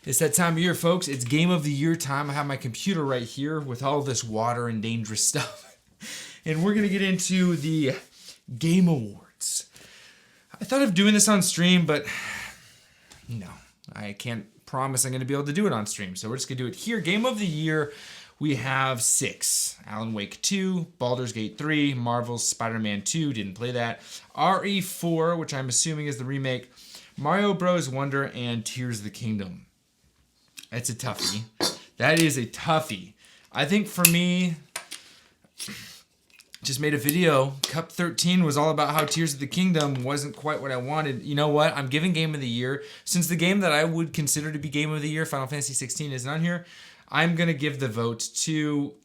It's that time of year, folks. It's game of the year time. I have my computer right here with all this water and dangerous stuff. And we're going to get into the Game Awards. I thought of doing this on stream, but no, I can't promise I'm going to be able to do it on stream. So we're just going to do it here. Game of the year, we have 6. Alan Wake 2, Baldur's Gate 3, Marvel's Spider-Man 2, didn't play that. RE4, which I'm assuming is the remake, Mario Bros. Wonder, and Tears of the Kingdom. It's a toughie. That is a toughie. I think for me, just made a video. Cup 13 was all about how Tears of the Kingdom wasn't quite what I wanted. You know what? I'm giving Game of the Year. Since the game that I would consider to be Game of the Year, Final Fantasy 16, isn't on here, I'm going to give the vote to...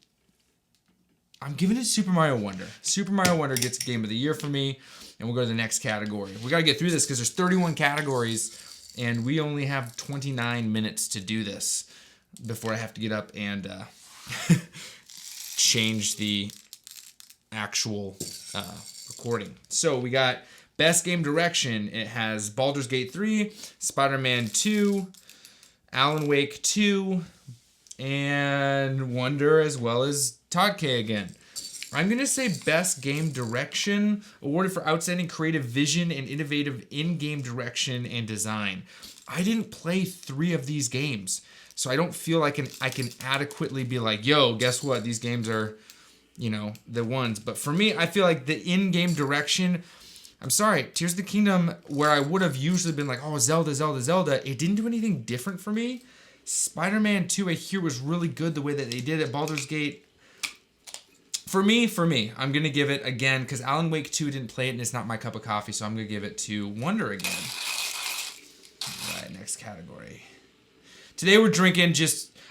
I'm giving it to Super Mario Wonder. Super Mario Wonder gets Game of the Year for me, and we'll go to the next category. We got to get through this because there's 31 categories, and we only have 29 minutes to do this before I have to get up and change the actual recording. So we got Best Game Direction. It has Baldur's Gate 3, Spider-Man 2, Alan Wake 2, and Wonder, as well as Todd K again. I'm going to say Best Game Direction, awarded for outstanding creative vision and innovative in-game direction and design. I didn't play 3 of these games, so I don't feel like I can adequately be like, yo, guess what? These games are, you know, the ones. But for me, I feel like the in-game direction, I'm sorry, Tears of the Kingdom, where I would have usually been like, oh, Zelda, Zelda, Zelda, it didn't do anything different for me. Spider-Man 2, I hear, was really good the way that they did it. Baldur's Gate, For me, I'm going to give it again, because Alan Wake 2 didn't play it, and it's not my cup of coffee, so I'm going to give it to Wonder again. All right, next category. Today we're drinking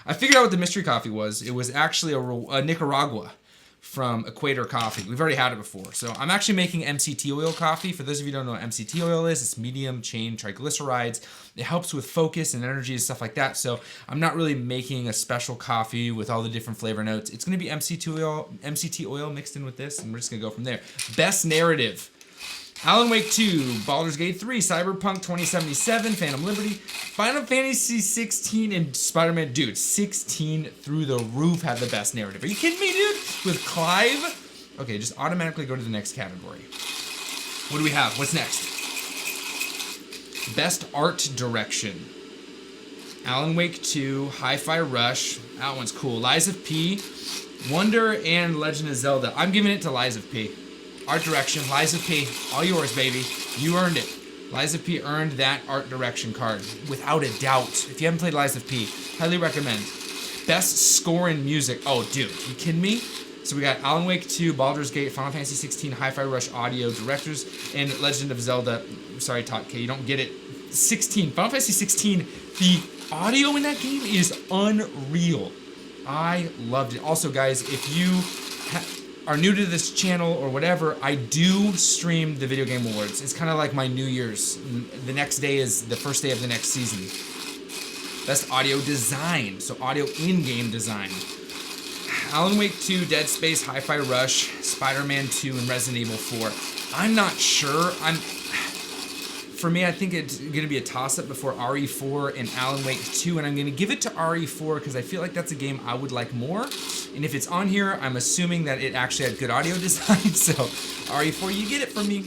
I figured out what the mystery coffee was. It was actually a Nicaragua from Equator Coffee. We've already had it before. So I'm actually making MCT oil coffee. For those of you who don't know what MCT oil is, it's medium chain triglycerides. It helps with focus and energy and stuff like that. So I'm not really making a special coffee with all the different flavor notes. It's going to be MCT oil mixed in with this, and we're just going to go from there. Best narrative. Alan Wake 2, Baldur's Gate 3, Cyberpunk 2077, Phantom Liberty, Final Fantasy 16, and Spider-Man. Dude, 16 through the roof had the best narrative. Are you kidding me, dude? With Clive? Okay, just automatically go to the next category. What do we have? What's next? Best art direction. Alan Wake 2, Hi-Fi Rush. That one's cool. Lies of P, Wonder, and Legend of Zelda. I'm giving it to Lies of P. Art direction, Lies of P, all yours, baby. You earned it. Lies of P earned that art direction card, without a doubt. If you haven't played Lies of P, highly recommend. Best score and music. Oh, dude, you kidding me? So we got Alan Wake 2, Baldur's Gate, Final Fantasy 16, Hi-Fi Rush audio directors, and Legend of Zelda. Sorry, Todd K, you don't get it. 16, Final Fantasy 16, the audio in that game is unreal. I loved it. Also, guys, if you are new to this channel or whatever, I do stream the Video Game Awards. It's kind of like my New Year's. The next day is the first day of the next season. Best audio design, so audio in-game design. Alan Wake 2, Dead Space, Hi-Fi Rush, Spider-Man 2, and Resident Evil 4. I'm not sure. For me, I think it's going to be a toss-up before RE4 and Alan Wake 2, and I'm going to give it to RE4 because I feel like that's a game I would like more. And if it's on here, I'm assuming that it actually had good audio design, so RE4, you get it from me.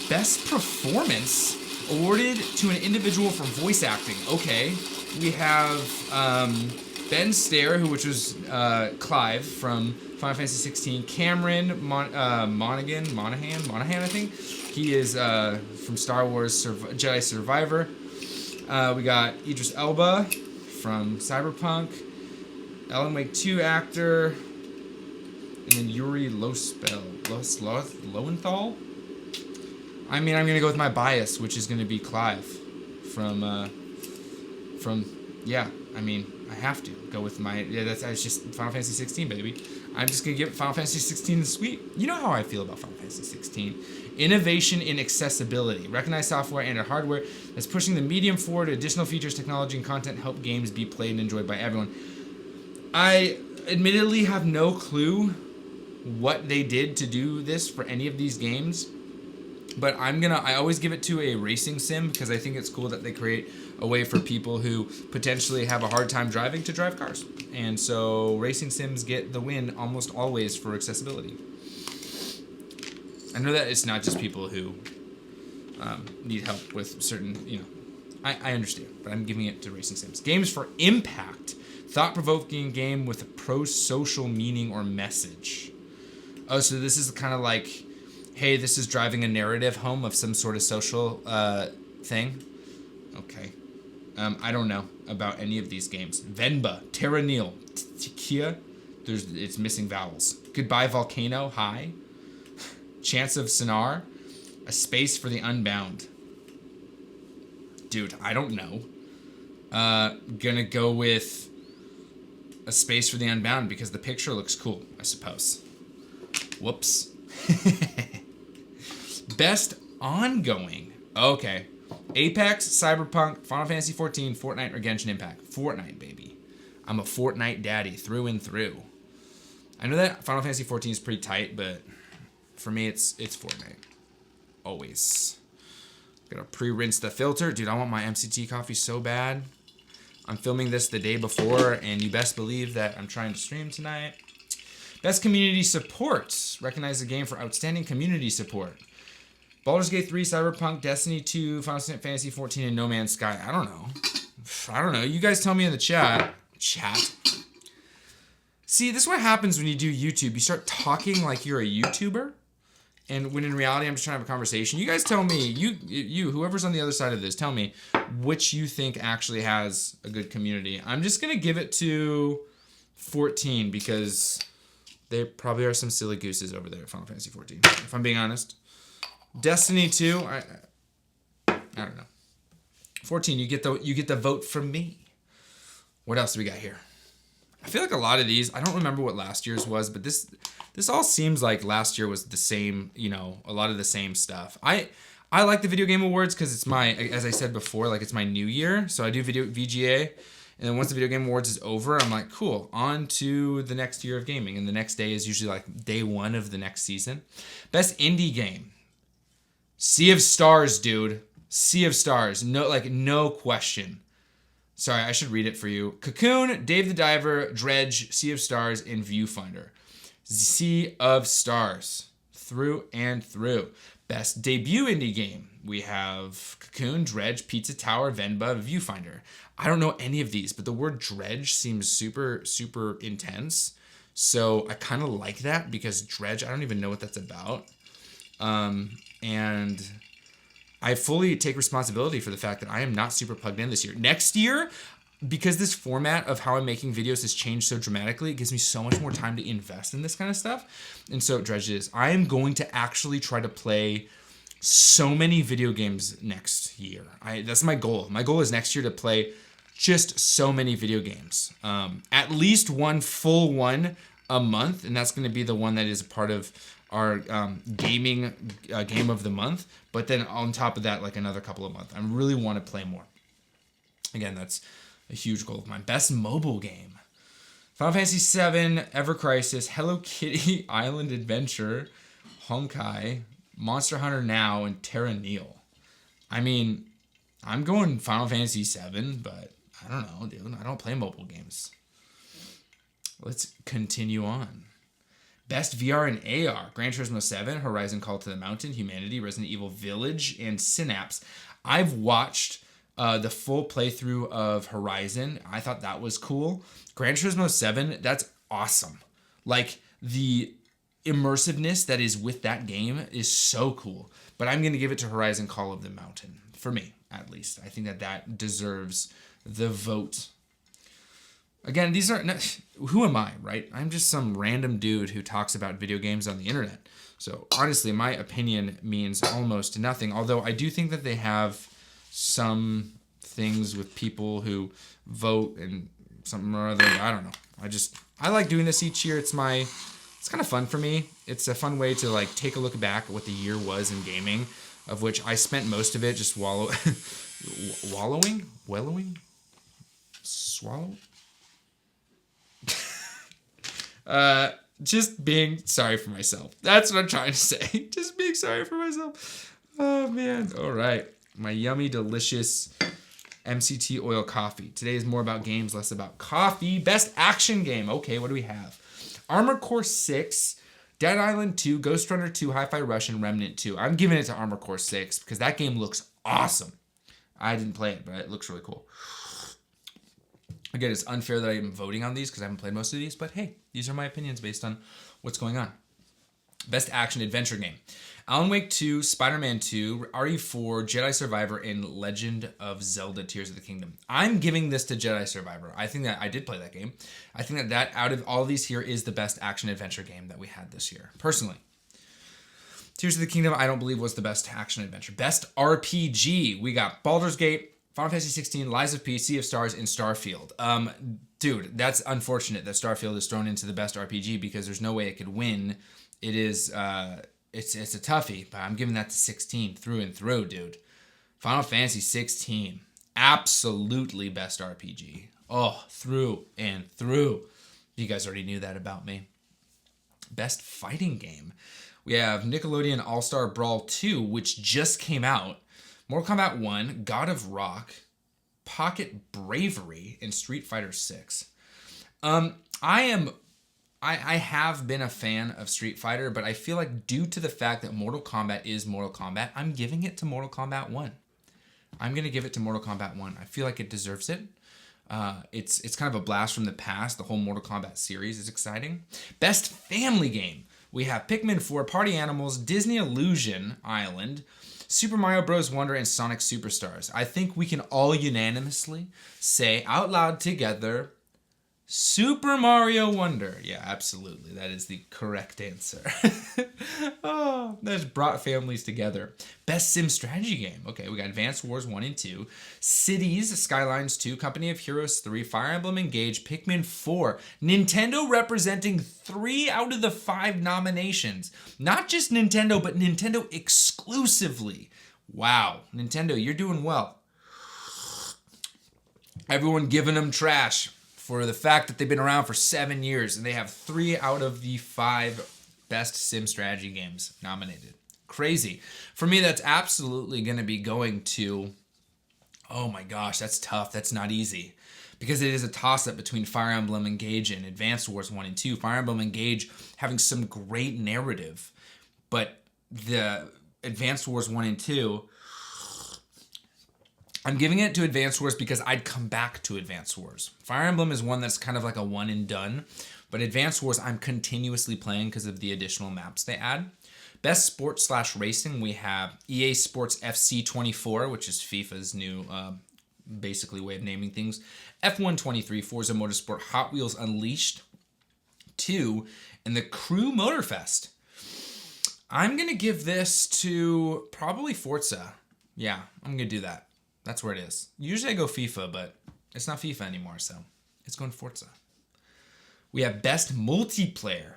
Best performance awarded to an individual for voice acting. Okay, we have Ben Stair, which was Clive from Final Fantasy 16. Cameron Monaghan, I think. He is from Star Wars Jedi Survivor. We got Idris Elba from Cyberpunk. Alan Wake 2 actor. And then Yuri Lowenthal. I mean, I'm going to go with my bias, which is going to be Clive from yeah, I mean, I have to go with that's just Final Fantasy 16, baby. I'm just going to give it Final Fantasy 16 the sweep. You know how I feel about Final Fantasy 16. Innovation in accessibility. Recognized software and hardware that's pushing the medium forward. Additional features, technology, and content help games be played and enjoyed by everyone. I admittedly have no clue what they did to do this for any of these games. But I always give it to a racing sim because I think it's cool that they create a way for people who potentially have a hard time driving to drive cars. And so racing sims get the win almost always for accessibility. I know that it's not just people who need help with certain, I understand, but I'm giving it to racing sims. Games for impact. Thought-provoking game with a pro-social meaning or message. Oh, so this is kind of like, hey, this is driving a narrative home of some sort of social thing. Okay. I don't know about any of these games. Venba, Terranil, Tikia. It's missing vowels. Goodbye Volcano, hi. Chance of Sonar, A Space for the Unbound. Dude, I don't know. Gonna go with A Space for the Unbound because the picture looks cool, I suppose. Whoops. Best ongoing. Okay. Apex, Cyberpunk, Final Fantasy 14, Fortnite, or Genshin Impact. Fortnite, baby. I'm a Fortnite daddy through and through. I know that Final Fantasy 14 is pretty tight, but for me, it's Fortnite. Always. Gotta pre-rinse the filter. Dude, I want my MCT coffee so bad. I'm filming this the day before, and you best believe that I'm trying to stream tonight. Best community support. Recognize the game for outstanding community support. Baldur's Gate 3, Cyberpunk, Destiny 2, Final Fantasy 14, and No Man's Sky. I don't know. You guys tell me in the chat. See, this is what happens when you do YouTube. You start talking like you're a YouTuber. And when in reality, I'm just trying to have a conversation. You guys tell me, you, whoever's on the other side of this, tell me which you think actually has a good community. I'm just going to give it to 14 because there probably are some silly gooses over there at Final Fantasy 14, if I'm being honest. Destiny 2, I don't know. 14, you get the vote from me. What else do we got here? I feel like a lot of these, I don't remember what last year's was, but this all seems like last year was the same, a lot of the same stuff. I like the Video Game Awards because it's as I said before, like it's my new year. So I do VGA, and then once the Video Game Awards is over, I'm like, cool, on to the next year of gaming. And the next day is usually like day one of the next season. Best indie game. Sea of Stars, dude. Sea of Stars. No question. Sorry, I should read it for you. Cocoon, Dave the Diver, Dredge, Sea of Stars, and Viewfinder. Sea of Stars. Through and through. Best debut indie game. We have Cocoon, Dredge, Pizza Tower, Venba, Viewfinder. I don't know any of these, but the word Dredge seems super, super intense. So I kind of like that because Dredge, I don't even know what that's about. And I fully take responsibility for the fact that I am not super plugged in this year. Next year, because this format of how I'm making videos has changed so dramatically, it gives me so much more time to invest in this kind of stuff. And so Dredge is. I am going to actually try to play so many video games next year. That's my goal. My goal is next year to play just so many video games. At least one full one a month, and that's going to be the one that is a part of our gaming game of the month. But then on top of that, like another couple of months. I really want to play more. Again, that's a huge goal of mine. Best mobile game. Final Fantasy VII, Ever Crisis, Hello Kitty, Island Adventure, Honkai, Monster Hunter Now, and Terra Nil. I mean, I'm going Final Fantasy VII, but I don't know, dude. I don't play mobile games. Let's continue on. Best VR and AR. Gran Turismo 7, Horizon Call to the Mountain, Humanity, Resident Evil Village, and Synapse. I've watched the full playthrough of Horizon. I thought that was cool. Gran Turismo 7, that's awesome. Like, the immersiveness that is with that game is so cool. But I'm going to give it to Horizon Call of the Mountain. For me, at least. I think that deserves the vote. Again, these aren't... Who am I, right? I'm just some random dude who talks about video games on the internet. So, honestly, my opinion means almost nothing. Although, I do think that they have some things with people who vote and something or other. I don't know. I like doing this each year. It's kind of fun for me. It's a fun way to, like, take a look back at what the year was in gaming, of which I spent most of it just wallowing? Swallow? Just being sorry for myself. That's what I'm trying to say. Just being sorry for myself. Oh, man. All right. My yummy, delicious MCT oil coffee. Today is more about games, less about coffee. Best action game. Okay, what do we have? Armored Core 6, Dead Island 2, Ghost Runner 2, Hi-Fi Rush, and Remnant 2. I'm giving it to Armored Core 6 because that game looks awesome. I didn't play it, but it looks really cool. Again, it's unfair that I'm voting on these because I haven't played most of these, but hey, these are my opinions based on what's going on. Best action adventure game. Alan Wake 2, Spider-Man 2, RE4, Jedi Survivor, and Legend of Zelda Tears of the Kingdom. I'm giving this to Jedi Survivor. I think that I did play that game. I think that out of all of these here is the best action adventure game that we had this year, personally. Tears of the Kingdom, I don't believe was the best action adventure. Best RPG, we got Baldur's Gate, Final Fantasy 16, Lies of P, Sea of Stars, and Starfield. Dude, that's unfortunate that Starfield is thrown into the best RPG because there's no way it could win. It is, it's a toughie, but I'm giving that to 16 through and through, dude. Final Fantasy 16, absolutely best RPG. Oh, through and through. You guys already knew that about me. Best fighting game. We have Nickelodeon All-Star Brawl 2, which just came out. Mortal Kombat 1, God of Rock, Pocket Bravery, and Street Fighter 6. I have been a fan of Street Fighter, but I feel like due to the fact that Mortal Kombat is Mortal Kombat, I'm giving it to Mortal Kombat 1. I'm going to give it to Mortal Kombat 1. I feel like it deserves it. It's kind of a blast from the past. The whole Mortal Kombat series is exciting. Best family game. We have Pikmin 4, Party Animals, Disney Illusion Island, Super Mario Bros. Wonder, and Sonic Superstars. I think we can all unanimously say out loud together, Super Mario Wonder. Yeah, absolutely. That is the correct answer. Oh, that's brought families together. Best Sim strategy game. Okay, we got Advance Wars 1 and 2, Cities, Skylines 2, Company of Heroes 3, Fire Emblem Engage, Pikmin 4. Nintendo representing 3 out of the 5 nominations. Not just Nintendo, but Nintendo exclusively. Wow, Nintendo, you're doing well. Everyone giving them trash for the fact that they've been around for 7 years and they have 3 out of the 5 best sim strategy games nominated. Crazy. For me, that's absolutely going to be going to, oh my gosh, that's tough. That's not easy because it is a toss-up between Fire Emblem Engage and Advance Wars 1 and 2. Fire Emblem Engage having some great narrative, but the Advance Wars 1 and 2, I'm giving it to Advance Wars because I'd come back to Advance Wars. Fire Emblem is one that's kind of like a one and done, but Advance Wars I'm continuously playing because of the additional maps they add. Best sports / racing, we have EA Sports FC 24, which is FIFA's new basically way of naming things. F1 23, Forza Motorsport, Hot Wheels Unleashed 2, and the Crew Motorfest. I'm going to give this to probably Forza. Yeah, I'm going to do that. That's where it is. Usually I go FIFA, but it's not FIFA anymore, so it's going Forza. We have Best Multiplayer.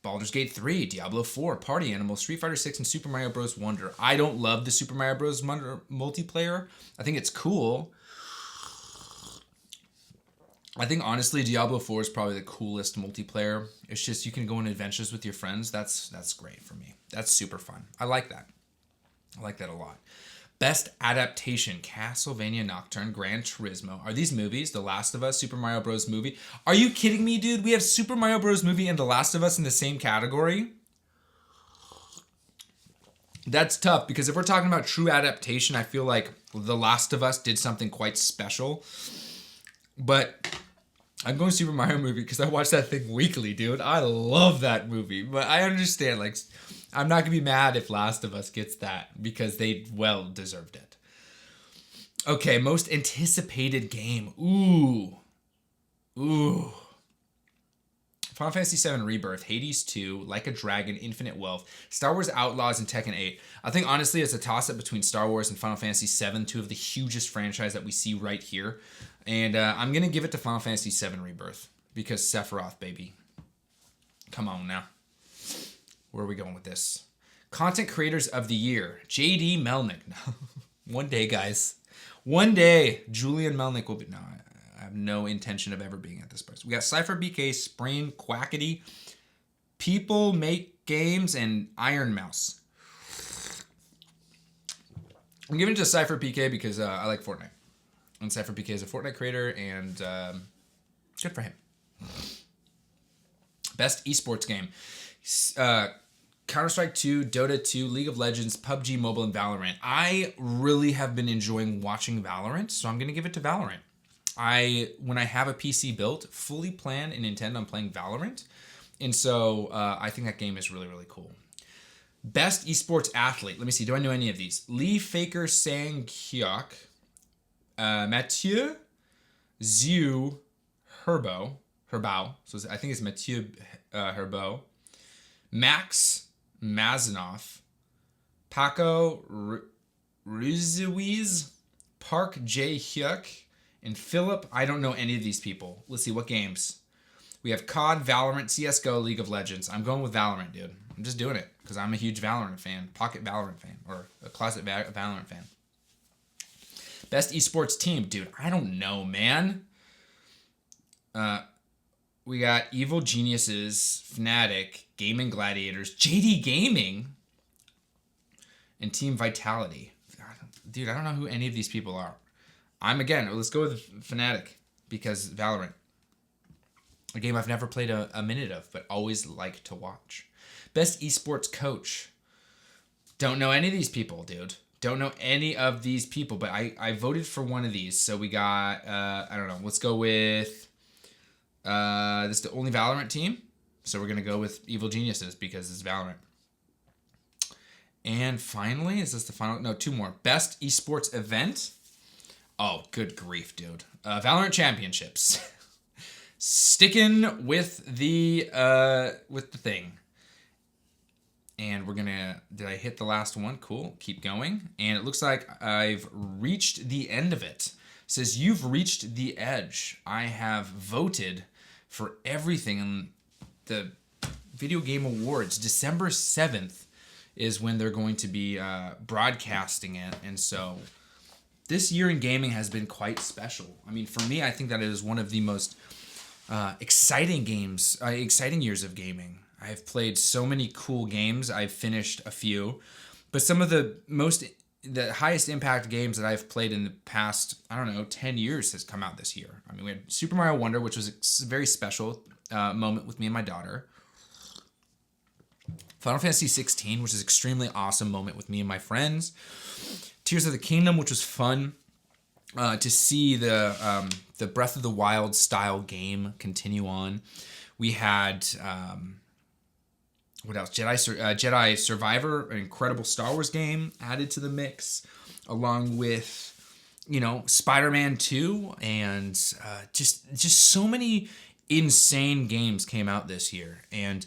Baldur's Gate 3, Diablo 4, Party Animals, Street Fighter 6, and Super Mario Bros. Wonder. I don't love the Super Mario Bros. Wonder multiplayer. I think it's cool. I think, honestly, Diablo 4 is probably the coolest multiplayer. It's just you can go on adventures with your friends. That's great for me. That's super fun. I like that. I like that a lot. Best Adaptation, Castlevania Nocturne, Gran Turismo. Are these movies? The Last of Us, Super Mario Bros. Movie? Are you kidding me, dude? We have Super Mario Bros. Movie and The Last of Us in the same category? That's tough because if we're talking about true adaptation, I feel like The Last of Us did something quite special. But I'm going Super Mario Movie because I watch that thing weekly, dude. I love that movie. But I understand, like, I'm not going to be mad if Last of Us gets that because they well deserved it. Okay, most anticipated game. Ooh. Final Fantasy VII Rebirth, Hades 2, Like a Dragon, Infinite Wealth, Star Wars Outlaws, and Tekken 8. I think, honestly, it's a toss-up between Star Wars and Final Fantasy VII, 2 of the hugest franchise that we see right here. And I'm going to give it to Final Fantasy VII Rebirth because Sephiroth, baby. Come on now. Where are we going with this? Content Creators of the Year. J.D. Melnick. One day, guys. One day, Julian Melnick will be... No, I have no intention of ever being at this place. We got Cypher BK, Sprain, Quackity, People Make Games, and Iron Mouse. I'm giving it to Cypher PK because I like Fortnite. And Cypher PK is a Fortnite creator, and good for him. Best esports game. Counter-Strike 2, Dota 2, League of Legends, PUBG Mobile, and Valorant. I really have been enjoying watching Valorant, so I'm going to give it to Valorant. When I have a PC built, fully plan and intend on playing Valorant. And so I think that game is really, really cool. Best esports athlete. Let me see. Do I know any of these? Lee Faker Sang Hyuk, Mathieu Zhu Herbo. So I think it's Mathieu Herbo. Max Mazanoff. Paco Ruiz. Park J. Hyuk. And Philip. I don't know any of these people. Let's see. What games? We have COD, Valorant, CSGO, League of Legends. I'm going with Valorant, dude. I'm just doing it because I'm a huge Valorant fan. Pocket Valorant fan. Or a closet Valorant fan. Best esports team. Dude, I don't know, man. We got Evil Geniuses, Fnatic, Gaming Gladiators, JD Gaming, and Team Vitality. Dude, I don't know who any of these people are. Let's go with Fnatic because Valorant. A game I've never played a minute of, but always like to watch. Best esports coach. Don't know any of these people, dude. Don't know any of these people, but I voted for one of these. So we got, I don't know. Let's go with, this is the only Valorant team. So we're going to go with Evil Geniuses because it's Valorant. And finally, is this the final? No, two more. Best esports event. Oh, good grief, dude. Valorant Championships. Sticking with the thing. And we're gonna, did I hit the last one? Cool, keep going. And it looks like I've reached the end of it. It says, you've reached the edge. I have voted for everything. And the Video Game Awards, December 7th is when they're going to be broadcasting it. And so this year in gaming has been quite special. I mean, for me, I think that it is one of the most exciting years of gaming. I've played so many cool games. I've finished a few, but some of the highest impact games that I've played in the past, 10 years has come out this year. I mean, we had Super Mario Wonder, which was a very special moment with me and my daughter. Final Fantasy 16, which is an extremely awesome moment with me and my friends. Tears of the Kingdom, which was fun to see the Breath of the Wild style game continue on. We had what else? Jedi Survivor, an incredible Star Wars game added to the mix, along with Spider-Man 2, and just so many insane games came out this year. And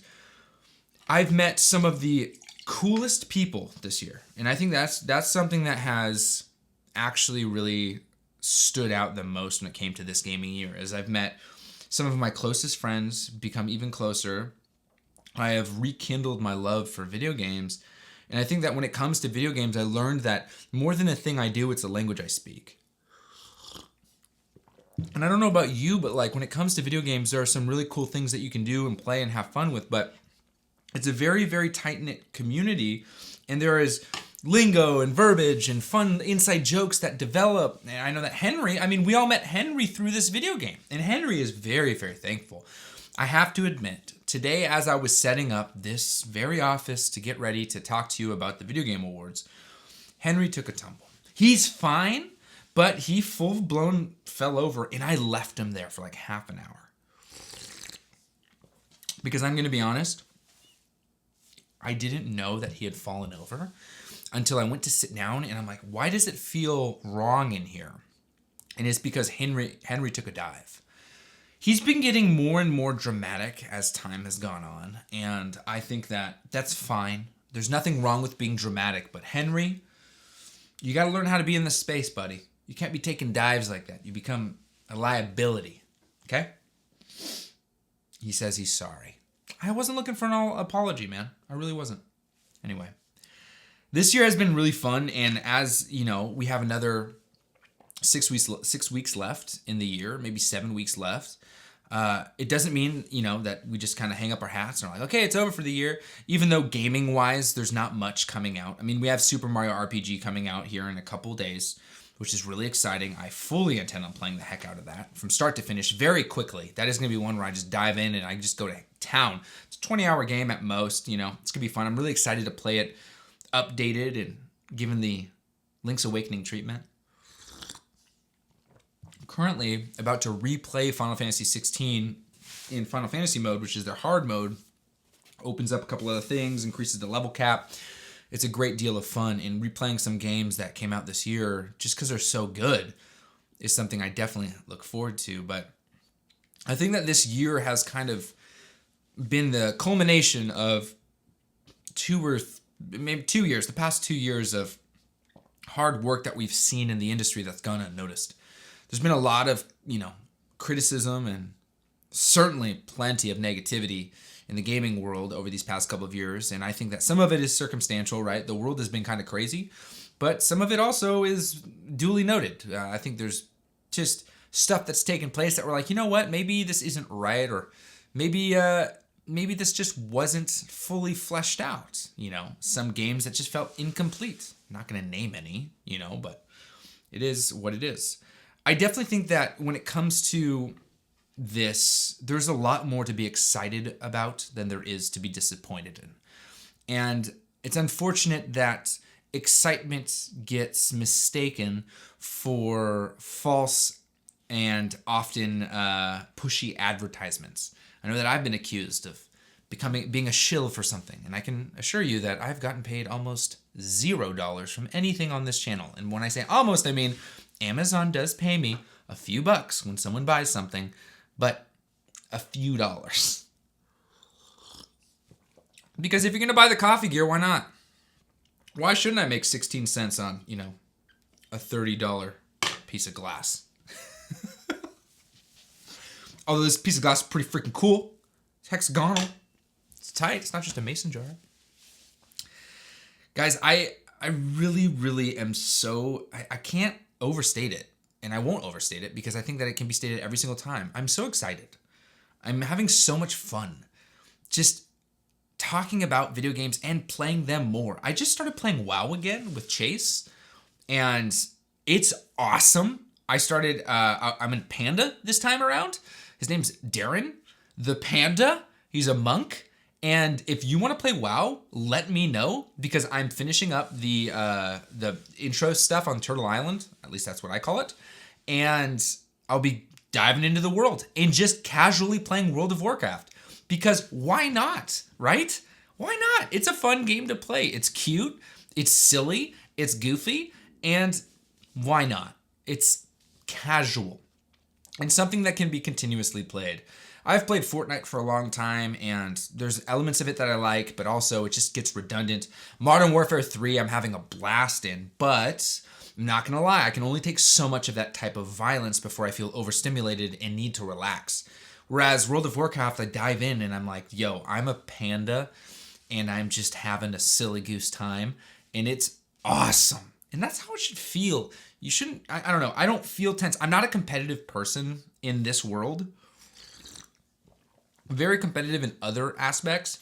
I've met some of the coolest people this year, and I think that's something that has actually really stood out the most when it came to this gaming year. As I've met some of my closest friends, become even closer. I have rekindled my love for video games, and I think that when it comes to video games, I learned that more than a thing I do, it's a language I speak. And I don't know about you, but like when it comes to video games, there are some really cool things that you can do and play and have fun with, but it's a very, very tight-knit community, and there is lingo and verbiage and fun inside jokes that develop. And I know that we all met Henry through this video game, and Henry is very, very thankful. I have to admit, today as I was setting up this very office to get ready to talk to you about the Video Game Awards, Henry took a tumble. He's fine, but he full-blown fell over, and I left him there for like half an hour. Because I'm going to be honest, I didn't know that he had fallen over until I went to sit down, and I'm like, why does it feel wrong in here? And it's because Henry took a dive. He's been getting more and more dramatic as time has gone on, and I think that that's fine. There's nothing wrong with being dramatic, but Henry, you got to learn how to be in this space, buddy. You can't be taking dives like that. You become a liability, okay? He says he's sorry. I wasn't looking for an apology, man. I really wasn't. Anyway, this year has been really fun, and as you know, we have another 6 weeks left in the year, maybe 7 weeks left. It doesn't mean, that we just kind of hang up our hats and are like, okay, it's over for the year. Even though gaming-wise, there's not much coming out. I mean, we have Super Mario RPG coming out here in a couple days, which is really exciting. I fully intend on playing the heck out of that from start to finish very quickly. That is going to be one where I just dive in and I just go to town. It's a 20-hour game at most. It's going to be fun. I'm really excited to play it updated and given the Link's Awakening treatment. Currently about to replay Final Fantasy 16 in Final Fantasy mode, which is their hard mode. Opens up a couple other things, increases the level cap. It's a great deal of fun, and replaying some games that came out this year just because they're so good is something I definitely look forward to. But I think that this year has kind of been the culmination of maybe 2 years, the past 2 years of hard work that we've seen in the industry that's gone unnoticed. There's been a lot of, criticism and certainly plenty of negativity in the gaming world over these past couple of years. And I think that some of it is circumstantial, right? The world has been kind of crazy, but some of it also is duly noted. I think there's just stuff that's taken place that we're like, you know what? Maybe this isn't right, or maybe this just wasn't fully fleshed out. Some games that just felt incomplete. I'm not going to name any, but it is what it is. I definitely think that when it comes to this, there's a lot more to be excited about than there is to be disappointed in. And it's unfortunate that excitement gets mistaken for false and often pushy advertisements. I know that I've been accused of being a shill for something, and I can assure you that I've gotten paid almost $0 from anything on this channel. And when I say almost, I mean Amazon does pay me a few bucks when someone buys something, but a few dollars. Because if you're going to buy the coffee gear, why not? Why shouldn't I make 16 cents on, a $30 piece of glass? Although this piece of glass is pretty freaking cool. It's hexagonal. It's tight. It's not just a mason jar. Guys, I really, really am so... I can't overstate it, and I won't overstate it because I think that it can be stated every single time. I'm so excited. I'm having so much fun just talking about video games and playing them more. I just started playing WoW again with Chase, and it's awesome. I'm in Panda this time around. His name's Darren, the Panda. He's a monk. And if you want to play WoW, let me know, because I'm finishing up the intro stuff on Turtle Island. At least that's what I call it. And I'll be diving into the world and just casually playing World of Warcraft. Because why not, right? Why not? It's a fun game to play. It's cute. It's silly. It's goofy. And why not? It's casual and something that can be continuously played. I've played Fortnite for a long time, and there's elements of it that I like, but also it just gets redundant. Modern Warfare 3, I'm having a blast in, but I'm not going to lie, I can only take so much of that type of violence before I feel overstimulated and need to relax. Whereas World of Warcraft, I dive in and I'm like, yo, I'm a panda, and I'm just having a silly goose time, and it's awesome. And that's how it should feel. You shouldn't, I don't know, I don't feel tense. I'm not a competitive person in this world. Very competitive in other aspects.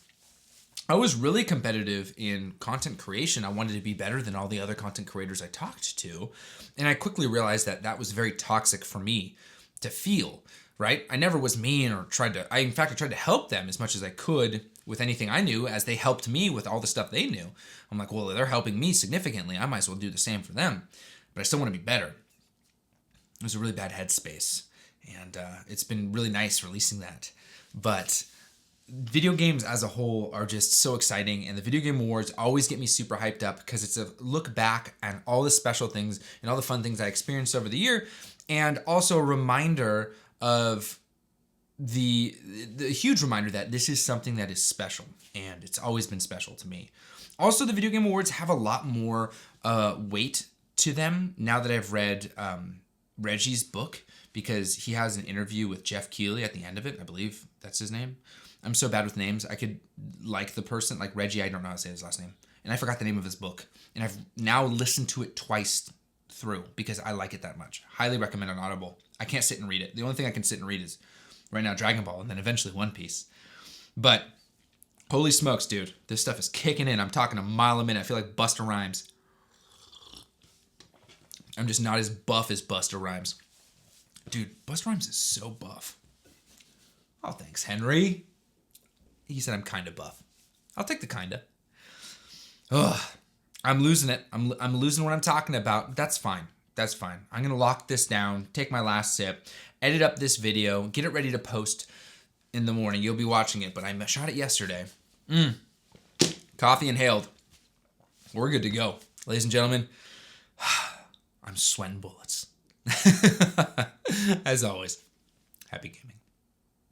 I was really competitive in content creation. I wanted to be better than all the other content creators I talked to. And I quickly realized that that was very toxic for me to feel, right? I never was mean or tried to, I tried to help them as much as I could with anything I knew, as they helped me with all the stuff they knew. I'm like, well, they're helping me significantly. I might as well do the same for them. But I still want to be better. It was a really bad headspace. And it's been really nice releasing that. But video games as a whole are just so exciting, and the Video Game Awards always get me super hyped up because it's a look back at all the special things and all the fun things I experienced over the year, and also a reminder of the huge reminder that this is something that is special, and it's always been special to me. Also, the Video Game Awards have a lot more weight to them now that I've read Reggie's book, because he has an interview with Jeff Keighley at the end of it. I believe that's his name. I'm so bad with names. I could like the person, like Reggie, I don't know how to say his last name. And I forgot the name of his book. And I've now listened to it twice through because I like it that much. Highly recommend on Audible. I can't sit and read it. The only thing I can sit and read is Right now, Dragon Ball, and then eventually One Piece. But holy smokes, dude. This stuff is kicking in. I'm talking a mile a minute. I feel like Busta Rhymes. I'm just not as buff as Busta Rhymes. Dude, Busta Rhymes is so buff. Oh, thanks, Henry. He said I'm kind of buff. I'll take the kinda. Ugh. I'm losing it. I'm losing what I'm talking about. That's fine. That's fine. I'm going to lock this down, take my last sip, edit up this video, get it ready to post in the morning. You'll be watching it, but I shot it yesterday. Coffee inhaled. We're good to go. Ladies and gentlemen, I'm sweating bullets. As always, happy gaming.